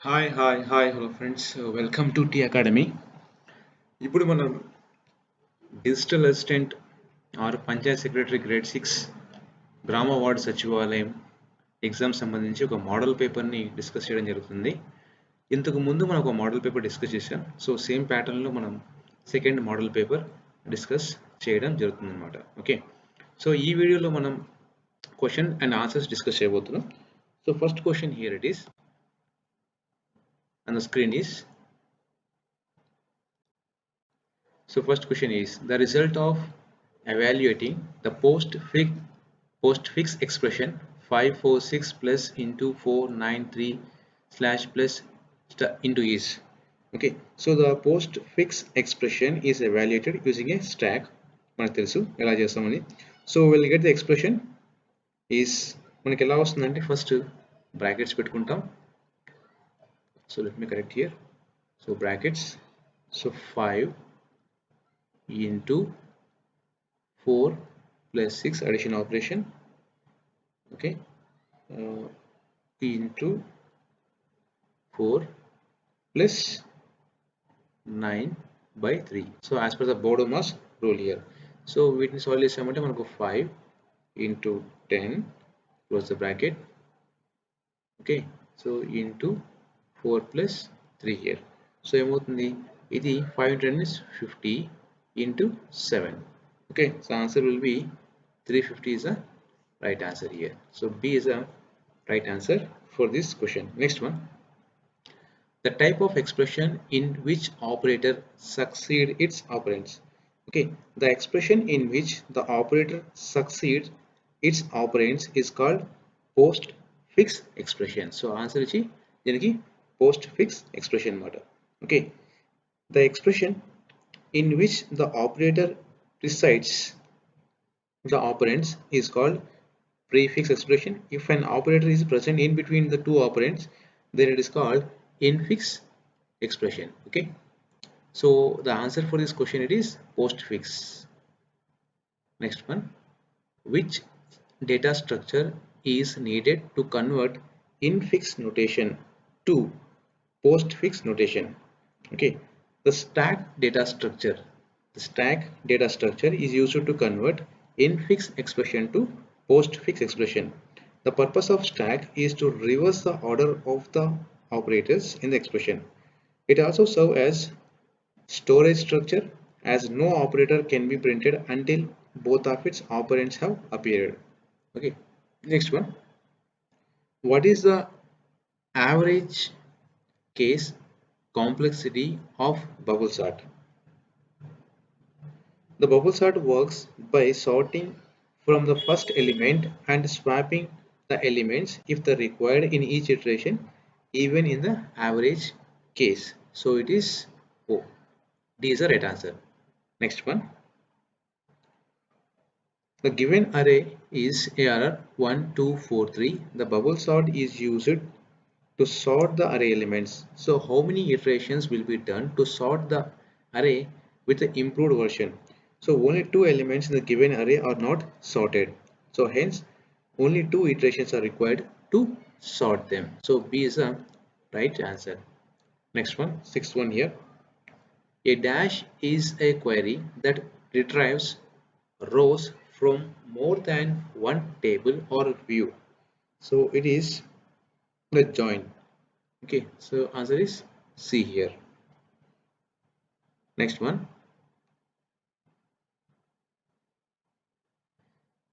Hello friends. Welcome to T Academy. ఇప్పుడు మనం digital assistant are Panchayat secretary grade 6 గ్రామ ward సచివాలయం ఎగ్జామ్ సంబంధించి ఒక మోడల్ పేపర్ని డిస్కస్ చేయడం జరుగుతుంది. ఇంతకు ముందు మనం ఒక మోడల్ పేపర్ డిస్కస్ చేసాం. సో సేమ్ ప్యాటర్న్లో మనం సెకండ్ మోడల్ పేపర్ డిస్కస్ చేయడం జరుగుతుంది అనమాట. ఓకే, సో ఈ వీడియోలో మనం క్వశ్చన్ అండ్ ఆన్సర్స్ డిస్కస్ చేయబోతున్నాం. So first question here it is and the screen is. So first question is the result of evaluating the postfix expression 546 plus into 493 slash plus into is. Okay, so the postfix expression is evaluated using a stack. మనకు తెలుసు ఎలా చేస్తామని. So we'll get the expression is మనకి ఎలా వస్తుందంటే first brackets పెట్టుకుంటాం. So let me correct here. So brackets, so 5 into 4 plus 6 addition operation, okay, into 4 plus 9 by 3. So as per the Bodo mass rule here, so వీటిని solve చేసామంటే మనకు 5 into 10 close the bracket, okay, so into 4 plus 3 here. So ఏమవుతుంది, ఇది 5 into 10 is 50 into 7. Okay, so answer will be 350 is a right answer here. So B is a right answer for this question. Next one, the type of expression in which operator succeed its operands. Okay, the expression in which the operator succeeds its operands is called postfix expression. So answer is దీనికి postfix expression మాట. Okay, the expression in which the operator precedes the operands is called prefix expression. If an operator is present in between the two operands, then it is called infix expression. Okay, so the answer for this question it is postfix. Next one, which data structure is needed to convert infix notation to postfix notation? Okay, the stack data structure is used to convert infix expression to postfix expression. The purpose of stack is to reverse the order of the operators in the expression. It also serves as storage structure, as no operator can be printed until both of its operands have appeared. Okay, next one, what is the average case complexity of bubble sort? The bubble sort works by sorting from the first element and swapping the elements if the required in each iteration, even in the average case. So it is O. D is the right answer. Next one, the given array is ARR 1, 2, 4, 3. The bubble sort is used to sort the array elements. So how many iterations will be done to sort the array with the improved version? So only two elements in the given array are not sorted. So hence only two iterations are required to sort them. So B is the right answer. Next one, sixth one here. A dash is a query that retrieves rows from more than one table or view. So it is the join. Okay, so answer is C here. Next one,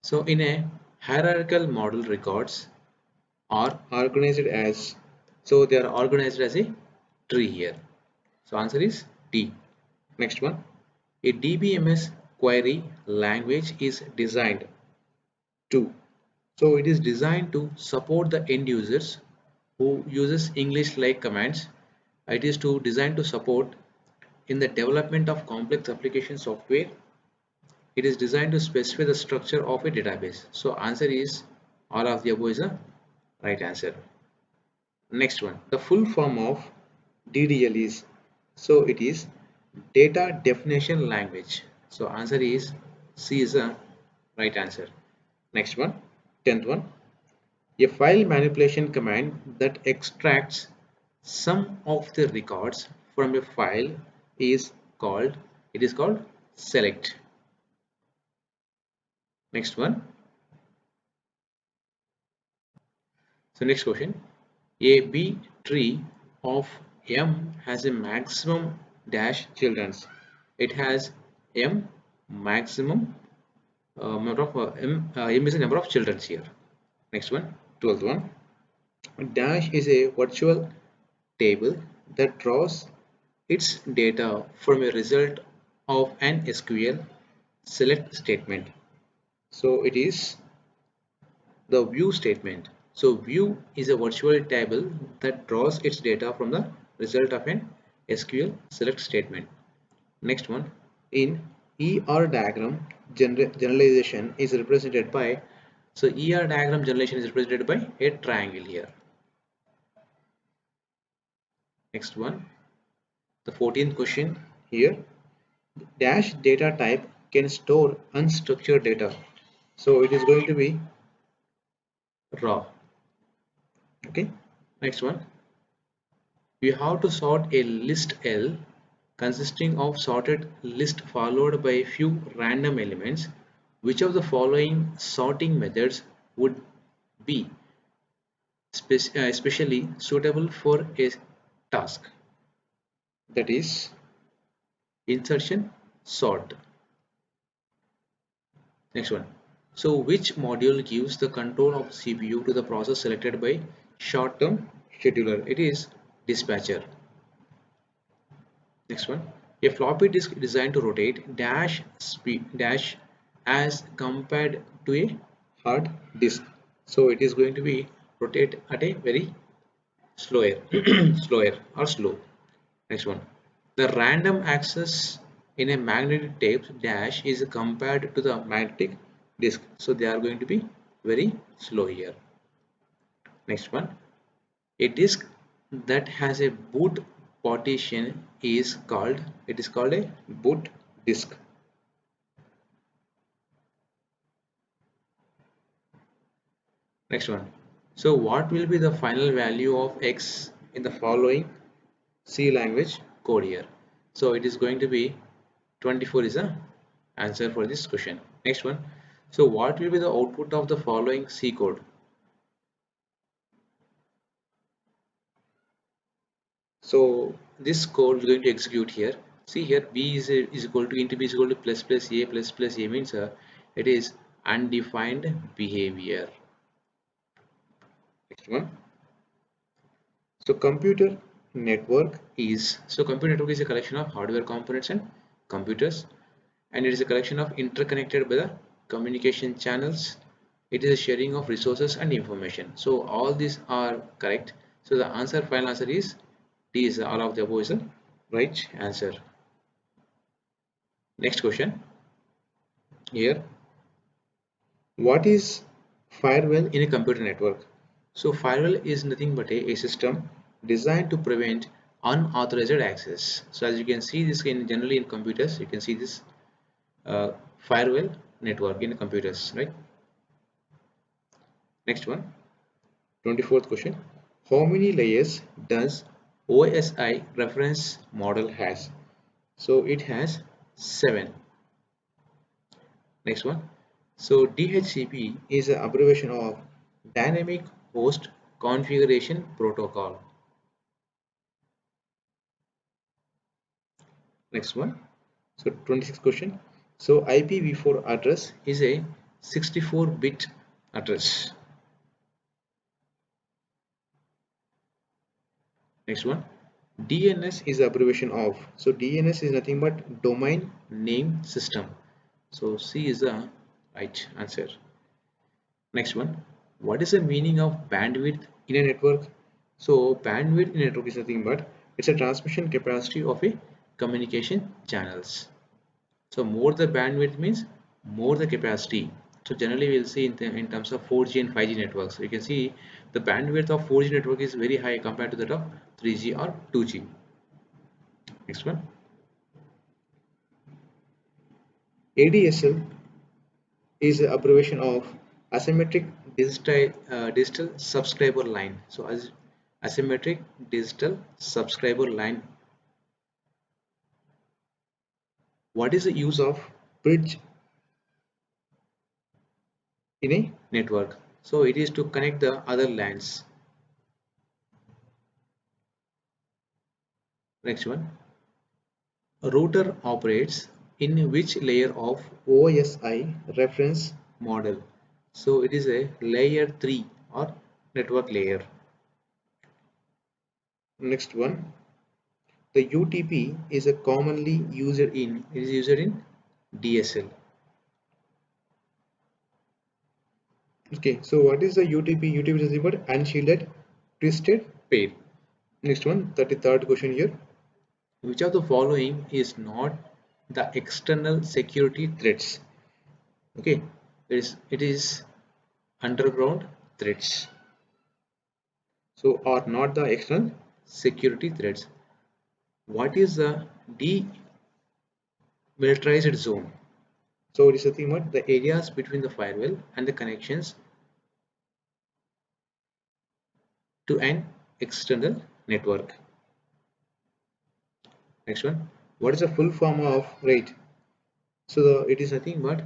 so in a hierarchical model, records are organized as, so they are organized as a tree here. So answer is D. Next one, a DBMS query language is designed to, so it is designed to support the end users who uses English like commands. It is to designed to support in the development of complex application software. It is designed to specify the structure of a database. So answer is all of the above is a right answer. Next one, the full form of DDL is, so it is data definition language. So answer is C is a right answer. Next one, 10th one, a file manipulation command that extracts Sum of the records from a file is called, it is called select. Next one. So next question. A B tree of M has a maximum dash childrens. It has M maximum number of M is the number of children here. Next one, 12th one. Dash is a virtual table that draws its data from a result of an SQL select statement. So it is the view statement. So view is a virtual table that draws its data from the result of an SQL select statement. Next one, in ER diagram generalization is represented by, so ER diagram generalization is represented by a triangle here. Next one, the 14th question here, dash data type can store unstructured data. So it is going to be raw. Okay. Next one, we have to sort a list L consisting of sorted list followed by a few random elements. Which of the following sorting methods would be especially suitable for a task? That is insertion sort. Next one. So which module gives the control of CPU to the process selected by short-term scheduler? It is dispatcher. Next one. A floppy disk designed to rotate dash speed dash as compared to a hard disk. So it is going to be rotate at a very slower slower or slow. Next one. The random access in a magnetic tape dash is compared to the magnetic disk. So they are going to be very slow here. Next one. A disk that has a boot partition is called, it is called a boot disk. Next one. So what will be the final value of x in the following C language code here? So it is going to be 24 is the answer for this question. Next one. So what will be the output of the following C code? So this code is going to execute here. See here, b is equal to int b is equal to plus a means it is undefined behavior. Next one. So computer network is, so computer network is a collection of hardware components and computers, and it is a collection of interconnected by the communication channels. It is a sharing of resources and information. So all these are correct. So the answer, final answer is D, is all of the above is the right answer. Next question here. What is firewall in a computer network? So firewall is nothing but a system designed to prevent unauthorized access. So as you can see this in generally in computers, you can see this firewall network in computers, right? Next one, 24th question. How many layers does OSI reference model has? So it has 7. Next one. So DHCP is an abbreviation of Dynamic Host Configuration Protocol. Next one. So 26th question. So IPv4 address is a 64-bit address. Next one. DNS is the abbreviation of. So DNS is nothing but domain name system. So C is the right answer. Next one. What is the meaning of bandwidth in a network? So bandwidth in a network is nothing but it's a transmission capacity of a communication channels. So more the bandwidth means more the capacity. So generally we'll see in terms of 4G and 5G networks. So you can see the bandwidth of 4G network is very high compared to that of 3G or 2G. Next one. ADSL is the abbreviation of asymmetric digital subscriber line. So as asymmetric digital subscriber line. What is the use of bridge in a network? So it is to connect the other LANs. Next one, a router operates in which layer of OSI reference model? So it is a layer 3 or network layer. Next one, the UTP is a commonly used in DSL. Okay, so what is the UTP? UTP is about unshielded twisted pair. Next one, 33rd question here. Which of the following is not the external security threats? Okay, it is underground threats. So are not the external security threats. What is the demilitarized zone? So it is nothing but the areas between the firewall and the connections to an external network. Next one, what is the full form of RAID? So it is nothing but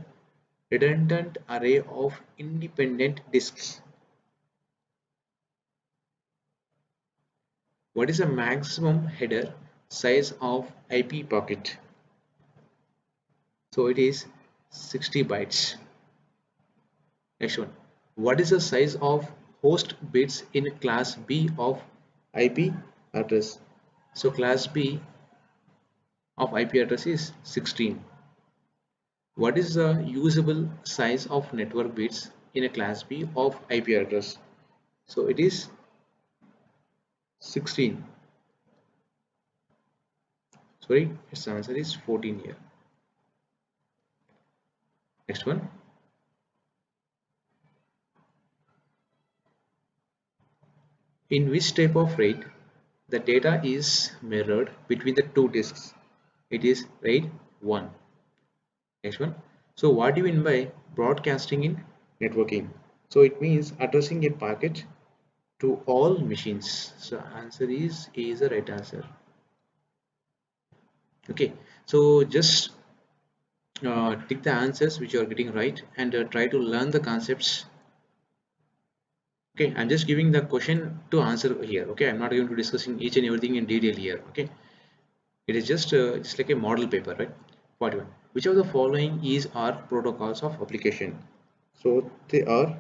redundant array of independent disks. What is the maximum header size of IP packet? So it is 60 bytes. Next one, what is the size of host bits in class B of IP address? So class B of IP address is 16. What is the usable size of network bits in a class B of IP address? So it is 16. Sorry, its answer is 14 here. Next one. In which type of RAID the data is mirrored between the two disks? It is RAID 1. Next one. So what do you mean by broadcasting in networking? So it means addressing a packet to all machines. So answer is the right answer. Okay, so just tick the answers which you are getting right and try to learn the concepts. Okay, I'm just giving the question to answer here. Okay, I'm not going to discussing each and everything in detail here. Okay, it is just like a model paper, right? 41. Which of the following is our protocols of application? So they are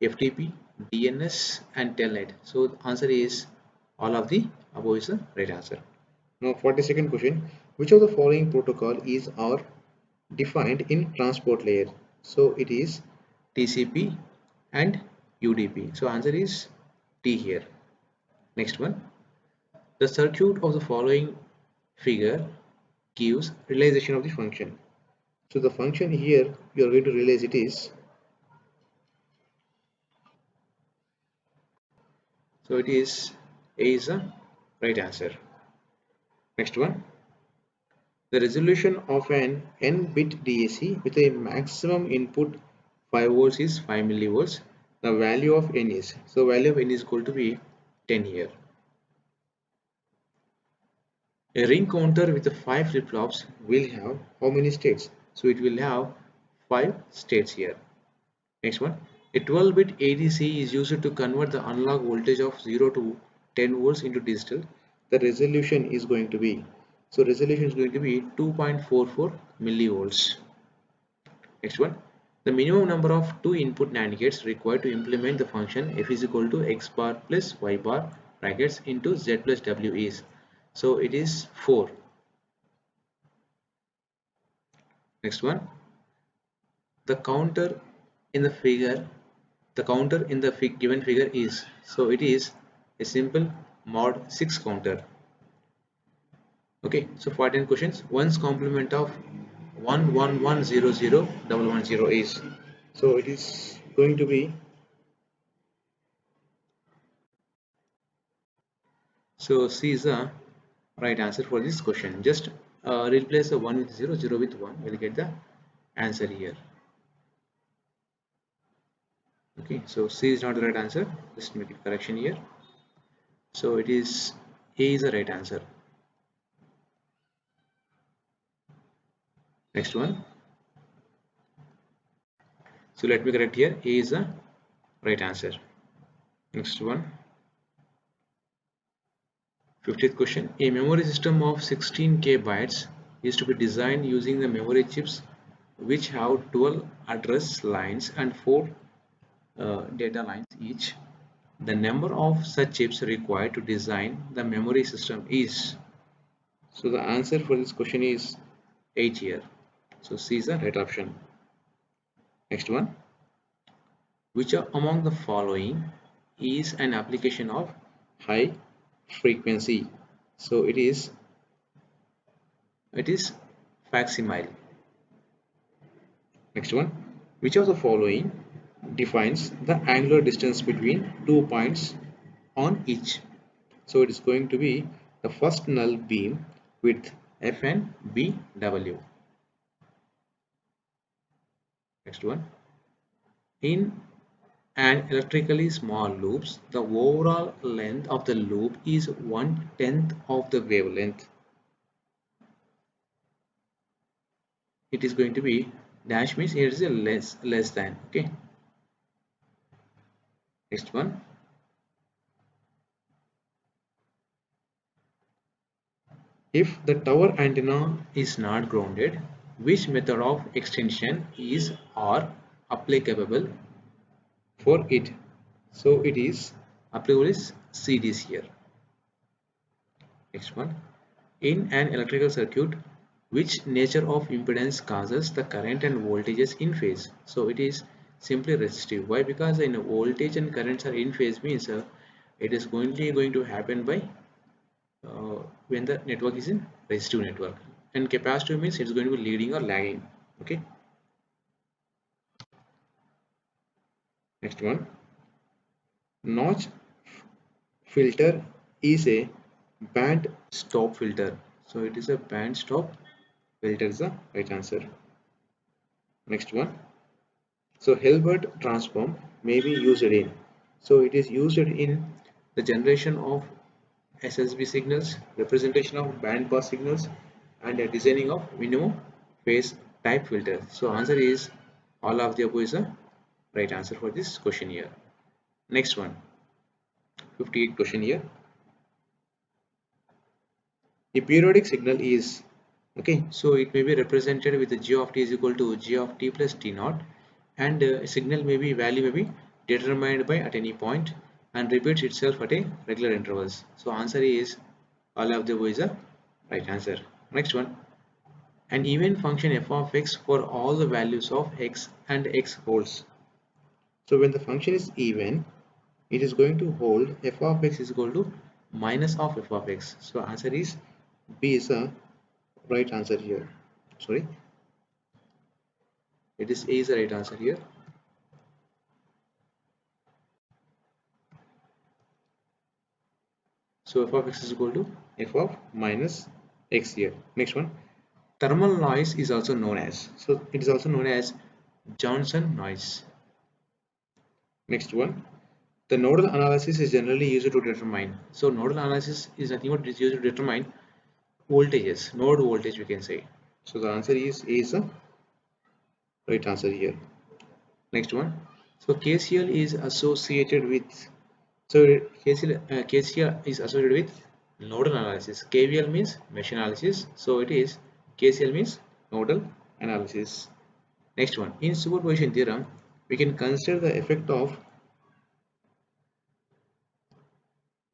FTP, DNS, and Telnet. So the answer is all of the above is the right answer. Now, 42nd question. Which of the following protocol is our defined in transport layer? So it is TCP and UDP. So answer is T here. Next one. The circuit of the following figure gives realization of the function. So the function here you are going to realize it is. So it is A is the right answer. Next one. The resolution of an n-bit DAC with a maximum input 5 volts is 5 millivolts. The value of n is, so value of n is equal to be 10 here. A ring counter with the 5 flip-flops will have how many states? So it will have 5 states here. Next one, a 12-bit ADC is used to convert the analog voltage of 0 to 10 volts into digital. The resolution is going to be, so resolution is going to be 2.44 millivolts. Next one, the minimum number of 2 input NAND gates required to implement the function f is equal to x bar plus y bar brackets into z plus w is. So it is 4. Next one, the counter in the figure, the counter in the given figure is, so it is a simple mod 6 counter. Okay, so 14 questions. One's complement of 11100 is, so it is going to be, so C is the right answer for this question. Just replace the 1 with 0, 0 with 1, we'll get the answer here. Okay, so C is not the right answer. Just make a correction here. So it is A is the right answer. Next one. So let me correct here. A is the right answer. Next one. 50th question. A memory system of 16K bytes is to be designed using the memory chips which have 12 address lines and 4 data lines each. The number of such chips required to design the memory system is. So the answer for this question is 8 here. So C is the right option. Next one. Which are among the following is an application of high frequency? So it is facsimile. Next one. Which of the following defines the angular distance between 2 points on each? So it is going to be the first null beam with F and BW. Next one. In an electrically small loops, the overall length of the loop is 1/10 of the wavelength. It is going to be dash means it is a less than. Okay. Next one. If the tower antenna is not grounded, which method of extension is or applicable for it? So it is applicable is CDs here. Next one. In an electrical circuit, which nature of impedance causes the current and voltages in phase? So it is simply resistive. Why? Because in voltage and currents are in phase means it is going to happen by when the network is in resistive network, and capacitive means it's going to be leading or lagging. Okay. Next one. Notch filter is a band stop filter. So it is a band stop filter is the right answer. Next one. So Hilbert transform may be used in. So it is used in the generation of SSB signals, representation of band pass signals, and a designing of minimum phase type filter. So answer is all of the above is the right answer for this question here. Next one. 58 question here. A periodic signal is okay, so it may be represented with the g of t is equal to g of t plus t naught, and signal may be value may be determined by at any point and repeats itself at a regular intervals. So answer is all of the above is a right answer. Next one. An even function f of x for all the values of x and x holds. So when the function is even, it is going to hold f of x is equal to minus of f of x. So answer is B is the right answer here. Sorry, it is A is the right answer here. So f of x is equal to f of minus x here. Next one. Thermal noise is also known as. So it is also known as Johnson noise. Next one. The nodal analysis is generally used to determine. So nodal analysis is nothing but it is used to determine voltages, node voltage we can say. So the answer is A is the right answer here. Next one. So KCL is associated with KCL is associated with nodal analysis. KVL means mesh analysis. So it is KCL means nodal analysis. Next one. In superposition theorem, we can consider the effect of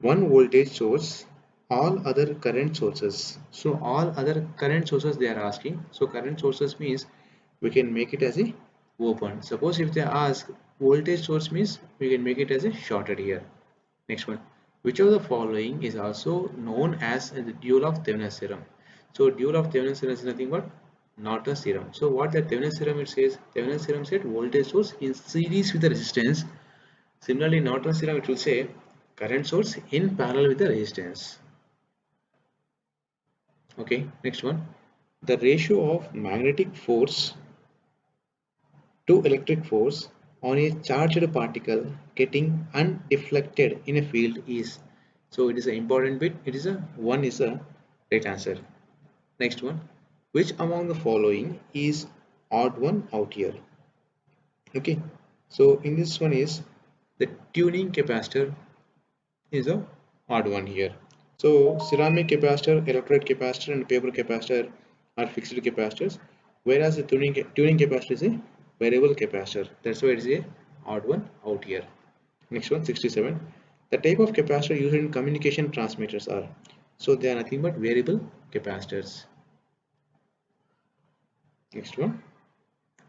one voltage source all other current sources. So all other current sources they are asking. So current sources means we can make it as a open. Suppose if they ask voltage source means we can make it as a shorted here. Next one. Which of the following is also known as the dual of Thevenin's theorem? So dual of Thevenin's theorem is nothing but Norton's theorem. So what the Thevenin's theorem it says? Thevenin's theorem said voltage source in series with the resistance. Similarly, Norton's theorem it will say current source in parallel with the resistance. Okay, next one. The ratio of magnetic force to electric force on a charged particle getting undeflected in a field is. So it is an important bit. It is a 1 is a right answer. Next one, which among the following is odd one out here? Okay, so in this one is the tuning capacitor is a odd one here. So ceramic capacitor, electrolyte capacitor, and paper capacitor are fixed capacitors, whereas the tuning capacitor is a variable capacitor. That's why it is a odd one out here. Next one, 67. The type of capacitor used in communication transmitters are. So they are nothing but variable capacitors. Next one.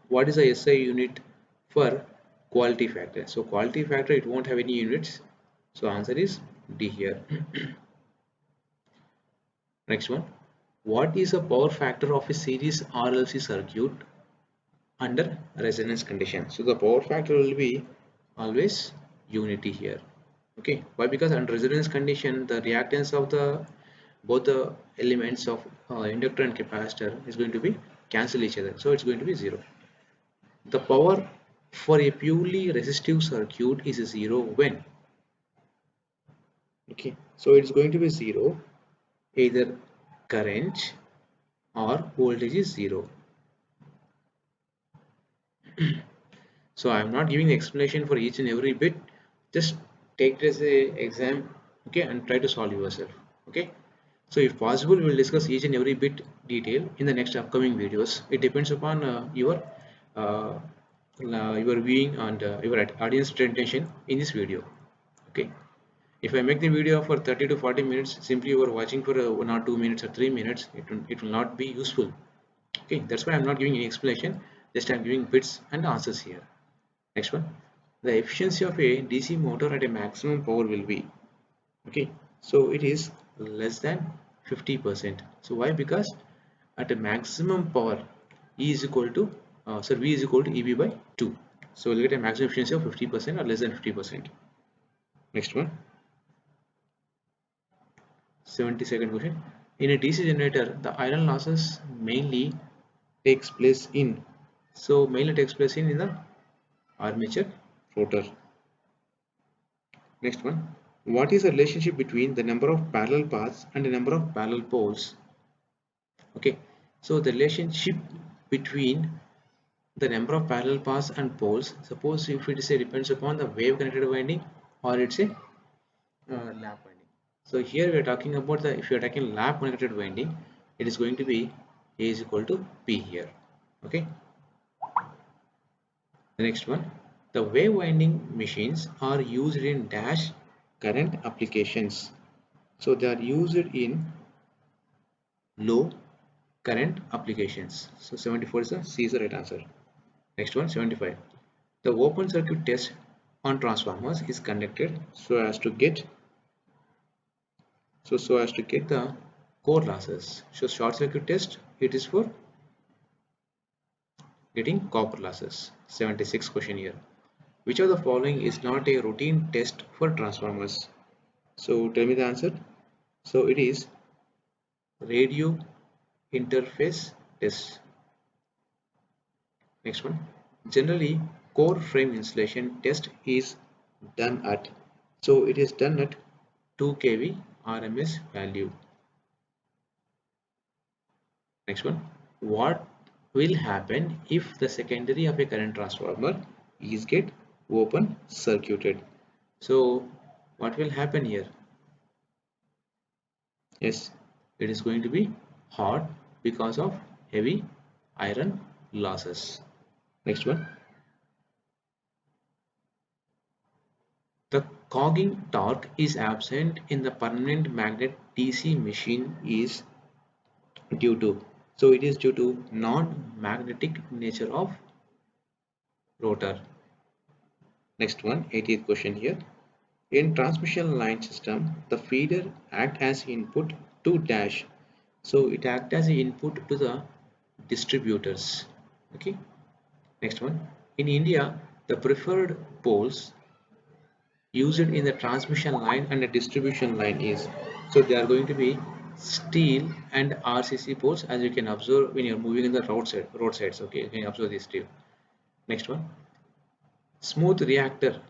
What is the SI unit for quality factor? So quality factor, it won't have any units. So answer is D here. Next one. What is the power factor of a series RLC circuit under resonance condition? So the power factor will be always unity here. Okay, why? Because under resonance condition the reactance of the both the elements of inductor and capacitor is going to be cancel each other, so it's going to be 0. The power for a purely resistive circuit is 0 when, okay, so it's going to be 0 either current or voltage is 0. So I'm not giving the explanation for each and every bit, just take it as a exam, okay, and try to solve yourself. Okay, so if possible we will discuss each and every bit detail in the next upcoming videos. It depends upon uh, your viewing and your audience attention in this video. Okay, if I make the video for 30 to 40 minutes, simply you are watching for 1 or 2 minutes or 3 minutes, it will not be useful. Okay, that's why I'm not giving any explanation, just I'm giving bits and answers here. Next one, the efficiency of a DC motor at a maximum power will be, okay, so it is less than 50%. So why? Because at a maximum power E is equal to V is equal to EB by 2. So we'll get a maximum efficiency of 50% or less than 50%. Next one, 72nd question. In a DC generator, the iron losses mainly takes place in. So mainly takes place in the armature rotor. Next one. What is the relationship between the number of parallel paths and the number of parallel poles? Okay. So the relationship between the number of parallel paths and poles, suppose if it is a depends upon the wave connected winding or it's a lap winding. So here we are talking about the, if you are taking lap connected winding, it is going to be A is equal to P here. Okay. The next one, the wave winding machines are used in dash current applications. So they are used in low current applications. So 74 is the C is the right answer. Next one, 75. The open circuit test on transformers is conducted so as to get the core losses. So short circuit test, it is for getting copper losses. 76 question here. Which of the following is not a routine test for transformers? So tell me the answer. So it is radio interface test. Next one. Generally, core frame insulation test is done at. So it is done at 2 kV RMS value. Next one. What will happen if the secondary of a current transformer is get open circuited? So what will happen here? Yes, it is going to be hot because of heavy iron losses. Next one. The cogging torque is absent in the permanent magnet DC machine is due to. So it is due to non-magnetic nature of rotor. Next one, 80th question here. In transmission line system, the feeder act as input to dash. So it act as an input to the distributors. Okay. Next one. In India, the preferred poles used in the transmission line and the distribution line is, so they are going to be steel and RCC poles, as you can observe when you're moving in the roadsides. Okay, you can observe this steel. Next one, smooth reactor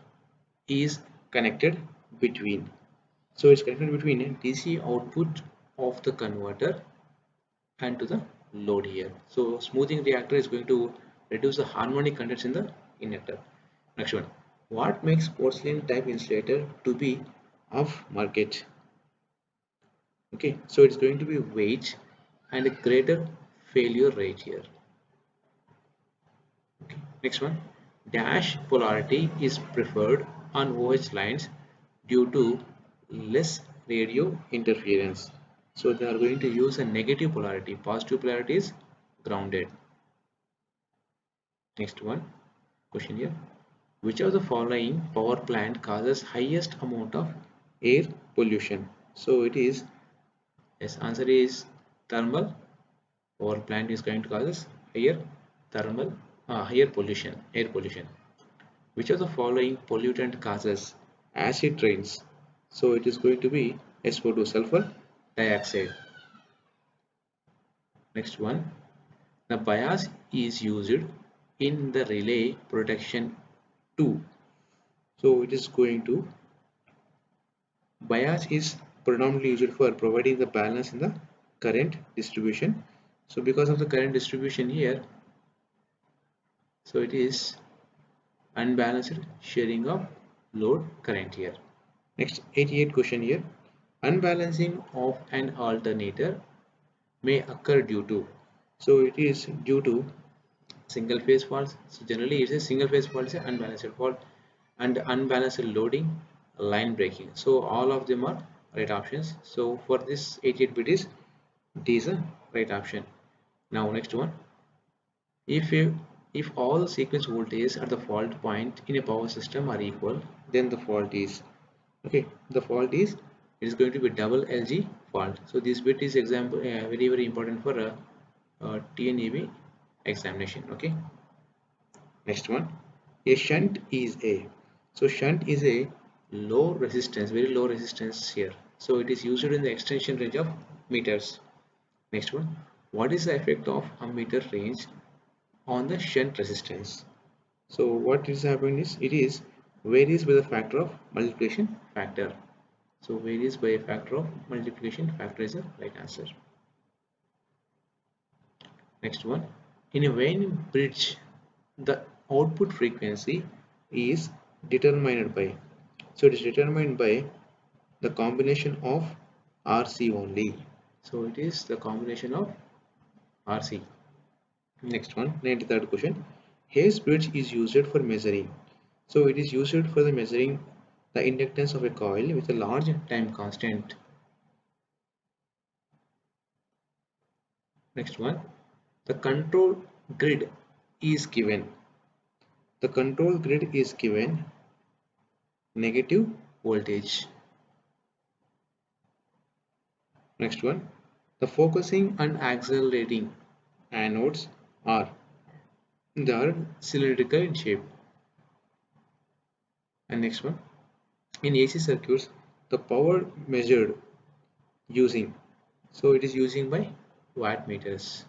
is connected between. So it's connected between a DC output of the converter and to the load here. So smoothing reactor is going to reduce the harmonic contents in the inductor. Next one, what makes porcelain type insulator to be off market? Okay, so it's going to be weight and a greater failure rate here. Okay. Next one, dash polarity is preferred on OH lines due to less radio interference. So they are going to use a negative polarity. Positive polarity is grounded. Next one, question here. Which of the following power plant causes highest amount of air pollution? So it is, yes, answer is thermal power plant is going to cause higher thermal, higher pollution, air pollution. Which of the following pollutant causes acid rains? So it is going to be SO2, sulfur dioxide. Next one, the bias is used in the relay protection 2. So it is going to, bias is predominantly used for providing the balance in the current distribution. So because of the current distribution here, so it is unbalanced sharing of load current here. Next 88 question here. Unbalancing of an alternator may occur due to. So it is due to single phase faults. So generally it's a single phase fault is an unbalanced fault, and unbalanced loading, line breaking. So all of them are right options. So for this 88 bit is D is a right option. Now next one. If all the sequence voltages at the fault point in a power system are equal, then the fault is, okay, the fault is, it is going to be double LG fault. So this bit is example very important for a TNEB examination. Okay, next one, a shunt is a, so shunt is a low resistance, very low resistance here. So it is used in the extension range of meters. Next one, what is the effect of a meter range on the shunt resistance? So what is happening is, it is varies by the factor of multiplication factor. So varies by a factor of multiplication factor is the right answer. Next one, in a Wien bridge, the output frequency is determined by, so it is determined by the combination of RC only. So it is the combination of RC. Next one, 93rd question. Hayes bridge is used for measuring. So it is used for the measuring the inductance of a coil with a large time constant. Next one, the control grid is given. The control grid is given negative voltage. Next one, the focusing and accelerating anodes are, they are cylindrical in shape. And next one, in AC circuits, the power measured using, so it is using by watt meters.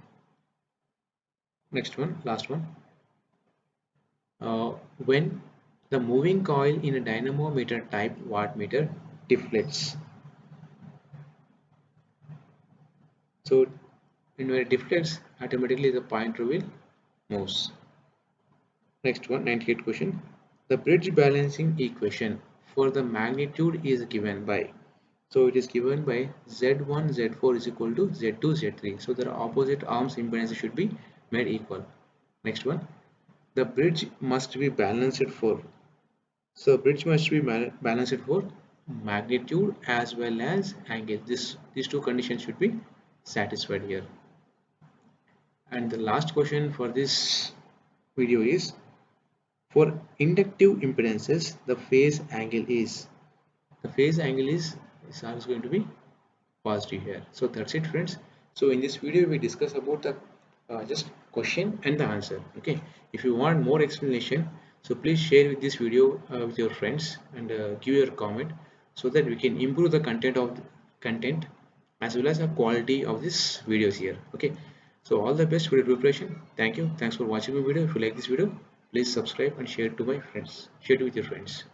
Next one, last one, when the moving coil in a dynamometer type wattmeter deflects. So when it deflects, automatically the pointer will moves. Next one, 98 question. The bridge balancing equation for the magnitude is given by. So it is given by Z1 Z4 is equal to Z2 Z3. So the opposite arms impedance should be made equal. Next one, the bridge must be balanced for. So bridge must be balanced for magnitude as well as angle. These two conditions should be satisfied here. And the last question for this video is, for inductive impedances, the phase angle is, the phase angle is always going to be positive here. So that's it, friends. So in this video we discuss about the just question and the answer. Okay, if you want more explanation, so please share with this video with your friends, and give your comment, so that we can improve the content as well as the quality of this videos here. Okay, so all the best for your preparation. Thank you, thanks for watching my video. If you like this video, please subscribe and share it to my friends, share it with your friends.